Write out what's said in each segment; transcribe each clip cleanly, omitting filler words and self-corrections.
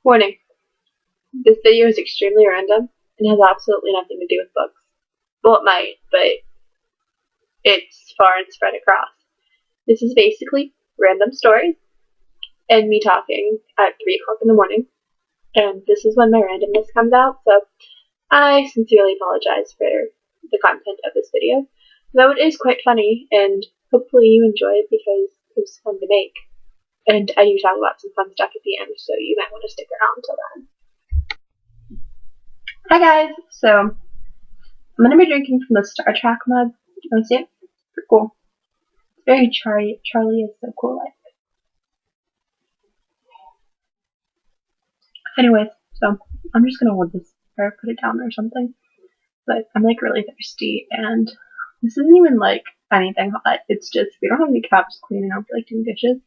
Warning, this video is extremely random and has absolutely nothing to do with books. Well, it might, but it's far and spread across. This is basically random stories and me talking at 3 o'clock in the morning, and this is when my randomness comes out, so I sincerely apologize for the content of this video, though it is quite funny, and hopefully you enjoy it because it was fun to make. And I do talk about some fun stuff at the end, so you might want to stick around until then. Hi guys! So, I'm going to be drinking from the Star Trek mug. You want to see it? Pretty cool. It's very Charlie is so cool like. Anyways, so I'm just going to hold this or put it down or something. But I'm like really thirsty, and this isn't even like anything hot. It's just we don't have any cups cleaning up like doing dishes.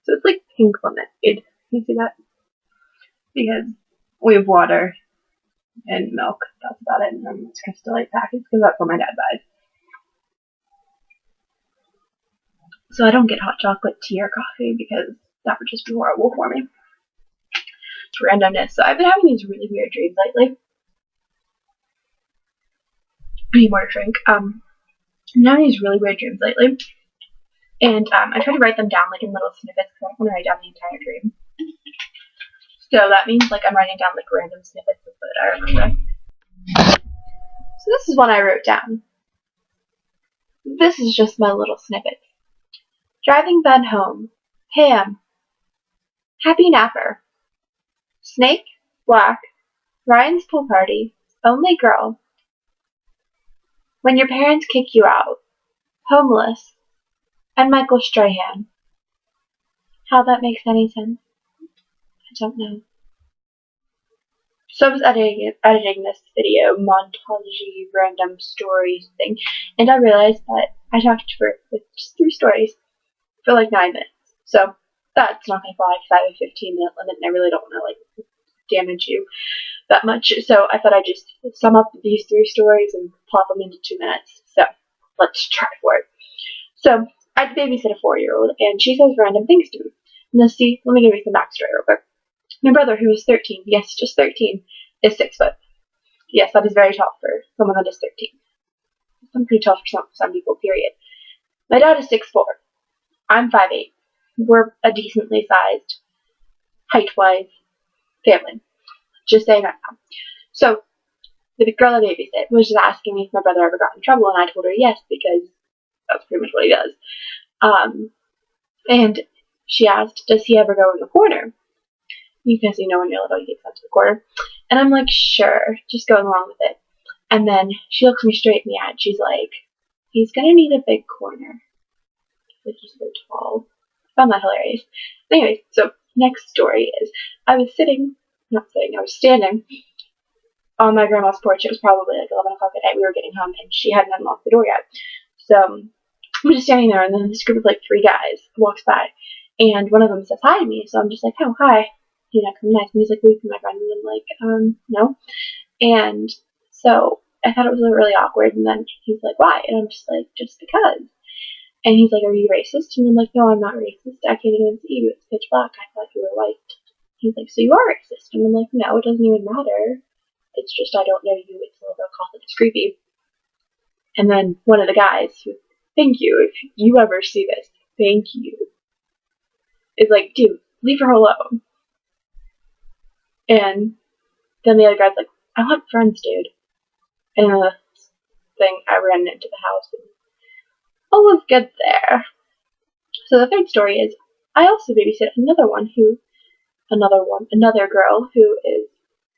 So it's like pink lemonade. You see that? Because we have water and milk. That's about it. And then it's Crystal Light packets because that's what my dad buys. So I don't get hot chocolate, tea, or coffee because that would just be horrible for me. It's randomness. So I've been having these really weird dreams lately. I need more to drink. I'm having these really weird dreams lately. And I try to write them down like in little snippets because I don't want to write down the entire dream. So that means like I'm writing down like random snippets of what I remember. So this is one I wrote down. This is just my little snippet. Driving Ben home. Ham. Happy napper. Snake. Black. Ryan's pool party. Only girl. When your parents kick you out. Homeless. And Michael Strahan. How that makes any sense, I don't know. So I was editing this video montage random stories thing, and I realized that I talked for like just 3 stories for like 9 minutes. So that's not gonna fly because I have a 15-minute limit, and I really don't want to like damage you that much. So I thought I'd just sum up these 3 stories and plot them into 2 minutes. So let's try for it. So I babysit a 4-year-old, and she says random things to me. Now, see, let me give you some backstory real quick. My brother, who is 13, yes, just 13, is 6 foot. Yes, that is very tall for someone that is 13. I'm pretty tall for some people, period. My dad is 6'4". I'm 5'8". We're a decently sized, height-wise family. Just saying that now. So, the girl I babysit was just asking me if my brother ever got in trouble, and I told her yes, because that's pretty much what he does. And she asked, does he ever go in the corner? Because you know when you're little you get sent to the corner. And I'm like, sure, just going along with it. And then she looks me straight in the eye and she's like, he's gonna need a big corner. Like he's so tall. I found that hilarious. Anyways, so next story is I was standing on my grandma's porch. It was probably like 11 o'clock at night. We were getting home and she hadn't unlocked the door yet. So I'm just standing there, and then this group of like 3 guys walks by, and one of them says hi to me. So I'm just like, oh, hi. You know, come nice. And he's like, will you be my friend? And I'm like, no. And so I thought it was really awkward, and then he's like, why? And I'm just like, just because. And he's like, are you racist? And I'm like, no, I'm not racist. I can't even see you. It's pitch black. I thought you were white. He's like, so you are racist? And I'm like, no, it doesn't even matter. It's just I don't know you. It's a little bit Catholic. It's creepy. And then one of the guys, who, thank you, if you ever see this, thank you, is like, dude, leave her alone. And then the other guy's like, I want friends, dude. And the thing, I ran into the house, and all was good there. So the third story is, I also babysit another girl who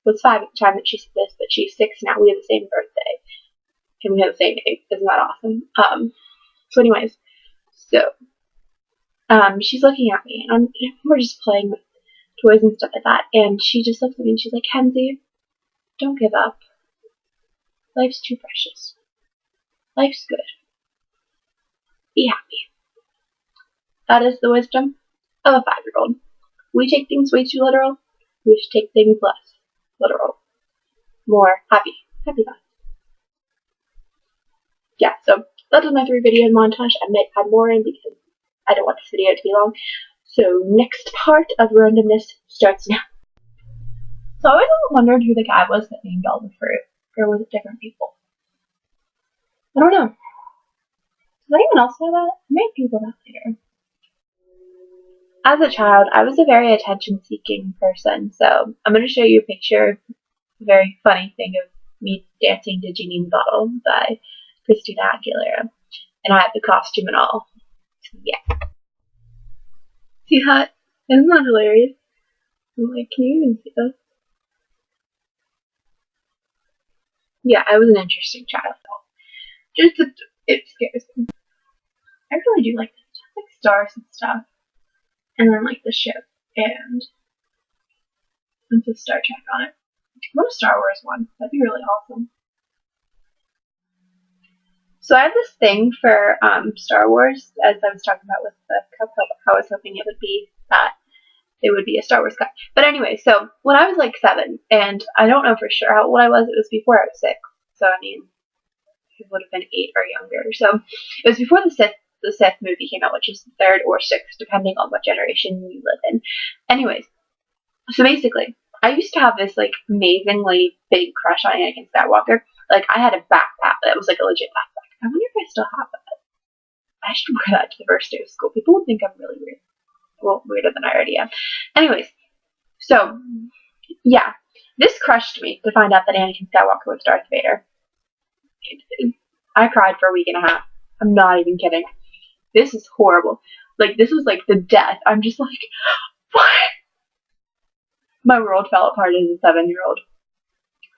was 5 at the time that she said this, but she's 6 now. We have the same birthday, and we have the same name. Isn't that awesome? So anyways, she's looking at me, and we're just playing with toys and stuff like that, and she just looks at me and she's like, Kenzie, don't give up. Life's too precious. Life's good. Be happy. That is the wisdom of a 5-year-old. We take things way too literal. We should take things less literal. More happy thoughts. Yeah, so that was my 3 video montage. I might add more in because I don't want this video to be long. So next part of randomness starts now. So I always wondered who the guy was that named all the fruit, or was it different people? I don't know. Does anyone else know that? I might Google that later. As a child, I was a very attention-seeking person, so I'm going to show you a picture, a very funny thing of me dancing to Genie in the Bottle by Christina Aguilera, and I have the costume and all. So, yeah. See that? Isn't that hilarious? I'm like, can you even see this? Yeah, I was an interesting child. Just it scares me. I really do like this stuff, like stars and stuff, and then like the ship and the Star Trek on it. I want a Star Wars one. That'd be really awesome. So I have this thing for Star Wars, as I was talking about with the cup. I was hoping it would be that it would be a Star Wars cup. But anyway, so when I was like 7, and I don't know for sure how old I was. It was before I was 6. So I mean, it would have been 8 or younger. So it was before the Sith movie came out, which is the 3rd or 6th, depending on what generation you live in. Anyways, so basically, I used to have this like amazingly big crush on Anakin Skywalker. Like I had a backpack that was like a legit backpack. I wonder if I still have that. I should wear that to the first day of school. People would think I'm really weird. Well, weirder than I already am. Anyways, so yeah, this crushed me to find out that Anakin Skywalker was Darth Vader. I cried for a week and a half. I'm not even kidding. This is horrible. Like, this was like the death. I'm just like, what? My world fell apart as a 7-year-old.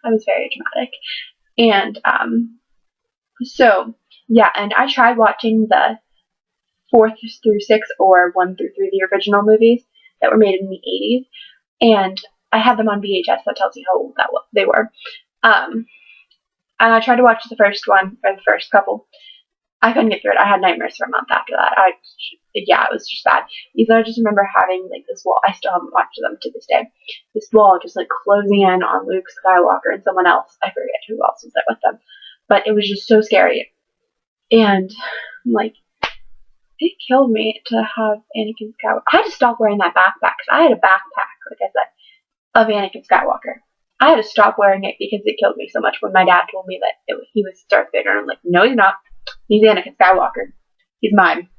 I was very dramatic. And, so, yeah, and I tried watching the 4th through 6th or 1 through 3, the original movies that were made in the 80s. And I had them on VHS. That tells you how old they were. And I tried to watch the first one, or the first couple. I couldn't get through it. I had nightmares for a month after that. Yeah, it was just bad. Because I just remember having like this wall. I still haven't watched them to this day. This wall just like closing in on Luke Skywalker and someone else. I forget who else was there with them. But it was just so scary. And like, it killed me to have Anakin Skywalker. I had to stop wearing that backpack because I had a backpack, like I said, of Anakin Skywalker. I had to stop wearing it because it killed me so much when my dad told me that he was Darth Vader. And I'm like, no, he's not. He's Anakin Skywalker. He's mine.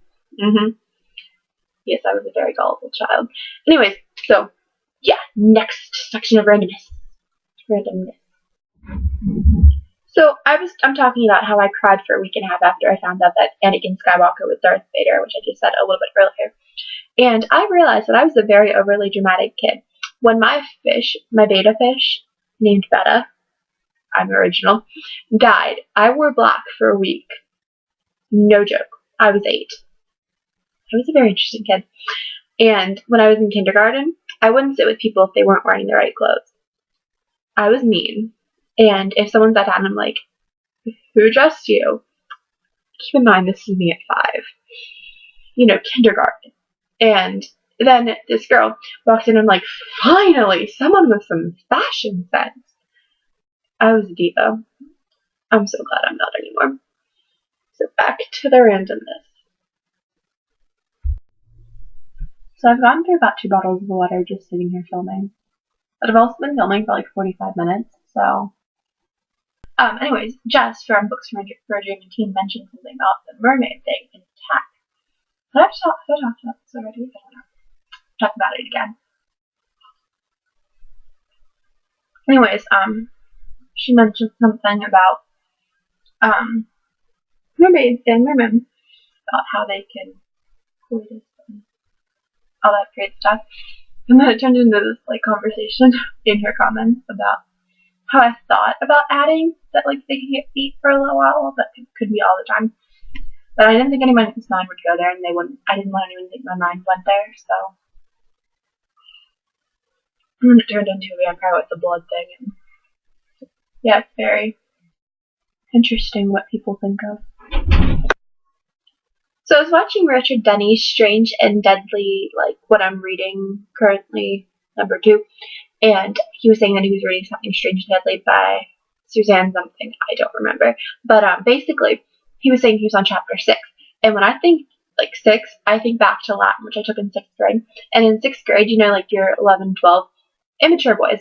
Yes, I was a very gullible child. Anyways, so, yeah, next section of randomness. So, I'm talking about how I cried for a week and a half after I found out that Anakin Skywalker was Darth Vader, which I just said a little bit earlier. And I realized that I was a very overly dramatic kid. When my beta fish, named Betta, I'm original, died, I wore black for a week. No joke. I was 8. I was a very interesting kid. And when I was in kindergarten, I wouldn't sit with people if they weren't wearing the right clothes. I was mean. And if someone sat down, I'm like, who dressed you? Keep in mind, this is me at 5. You know, kindergarten. And then this girl walks in and I'm like, finally, someone with some fashion sense. I was a diva. I'm so glad I'm not anymore. So back to the randomness. So I've gone through about 2 bottles of water just sitting here filming. But I've also been filming for like 45 minutes, so... anyways, Jess from Books for a Dreaming Teen mentioned something about the mermaid thing in Attack. Have I talked about this already? I don't know. Talk about it again. Anyways, she mentioned something about, mermaids and mermen. About how they can all that great stuff. And then it turned into this like conversation in her comments about how I thought about adding that like they could get beat for a little while, but it could be all the time. But I didn't think anyone's mind would go there, and I didn't want anyone to think my mind went there, so. And then it turned into a vampire with the blood thing, and yeah, it's very interesting what people think of. So I was watching Richard Denny's Strange and Deadly, like what I'm reading currently, number 2, and he was saying that he was reading something Strange and Deadly by Suzanne something, I don't remember. But basically, he was saying he was on chapter 6, and when I think like 6, I think back to Latin, which I took in 6th grade. And in 6th grade, you know, like you're 11, 12, immature boys.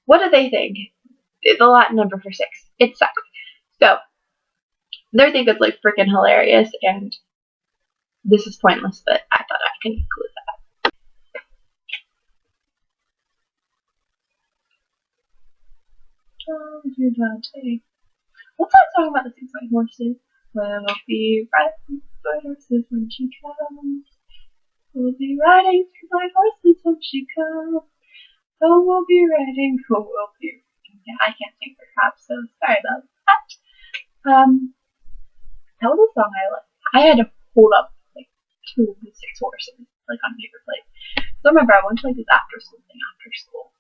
What do they think? The Latin number for 6. It's sex. So, they think it's like freaking hilarious, and this is pointless, but I thought I could include that. What's that song about the 6 white horses? We'll be riding 6 white horses when she comes. We'll be riding 6 white horses when she comes. Oh, we'll be riding. Oh, we'll be. Yeah, I can't sing for crap, so sorry about that. That was a song I liked. I had to hold up like 2 of the 6 horses, like on paper plate. So I remember I went to like this after school thing after school.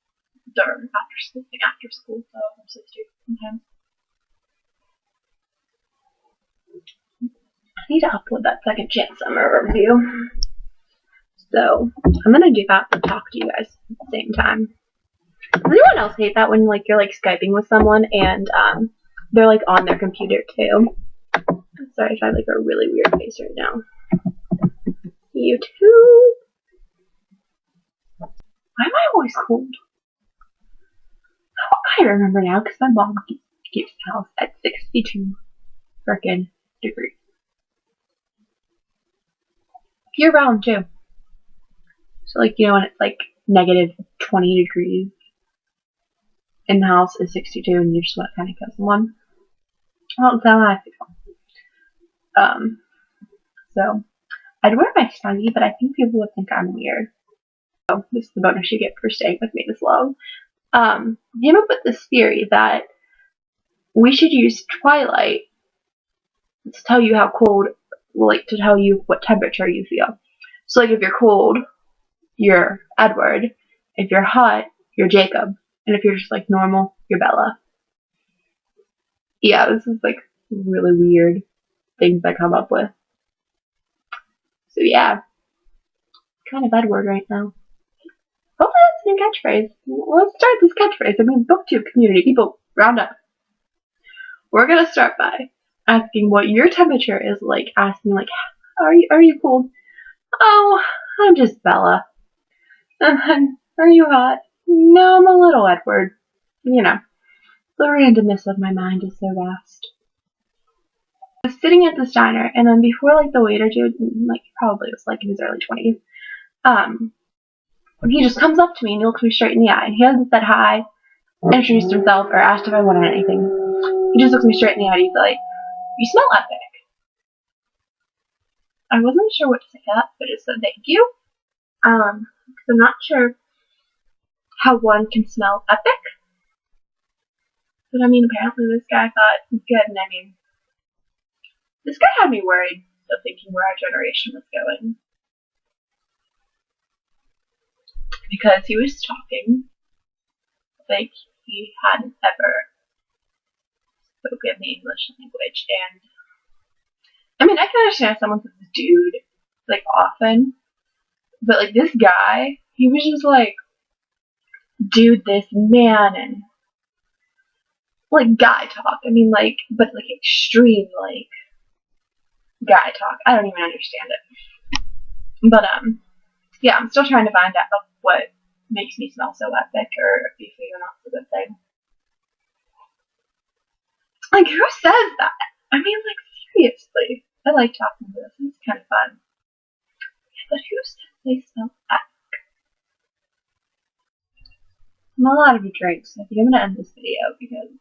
So I'm so stupid sometimes. I need to upload that second chance summer review. So I'm gonna do that and talk to you guys at the same time. Does anyone else hate that when like you're like Skyping with someone and they're like on their computer too? Sorry if I have like a really weird face right now. You too. Why am I always cold? I remember now because my mom keeps the house at 62 frickin' degrees. Year round too. So like, you know, when it's like negative 20 degrees in the house is 62 and you just want to kind of kill someone. Well, that's how I feel. So I'd wear my Snuggie, but I think people would think I'm weird. So this is the bonus you get for staying with me this long. Came up with this theory that we should use twilight to tell you how cold, well, like to tell you what temperature you feel. So like if you're cold, you're Edward. If you're hot, you're Jacob. And if you're just like normal, you're Bella. Yeah, this is like really weird things I come up with. So yeah, kind of Edward right now. Hopefully that's a new catchphrase. Let's start this catchphrase. I mean, booktube community, people, round up. We're gonna start by asking what your temperature is like. Asking like, are you cold? Oh, I'm just Bella. And then, are you hot? No, I'm a little Edward. You know, the randomness of my mind is so vast. I was sitting at this diner, and then before like the waiter dude, like probably was like in his early 20s, he just comes up to me and he looks me straight in the eye. And he hasn't said hi, introduced himself, or asked if I wanted anything. He just looks me straight in the eye and he's like, "You smell epic." I wasn't sure what to say to that, but I just said thank you. Because I'm not sure how one can smell epic. But I mean, apparently this guy thought it was good, and I mean, this guy had me worried of thinking where our generation was going. Because he was talking like he hadn't ever spoken the English language, and I mean, I can understand someone says dude, like often, but like this guy, he was just like, dude, this man, and like guy talk. I mean, like, but like extreme, like guy talk. I don't even understand it. But yeah, I'm still trying to find out what makes me smell so epic, or if even that's a good thing. Like, who says that? I mean, like, seriously. I like talking to this. It's kind of fun. But who says they smell epic? I'm a lot of drinks. I think I'm gonna end this video because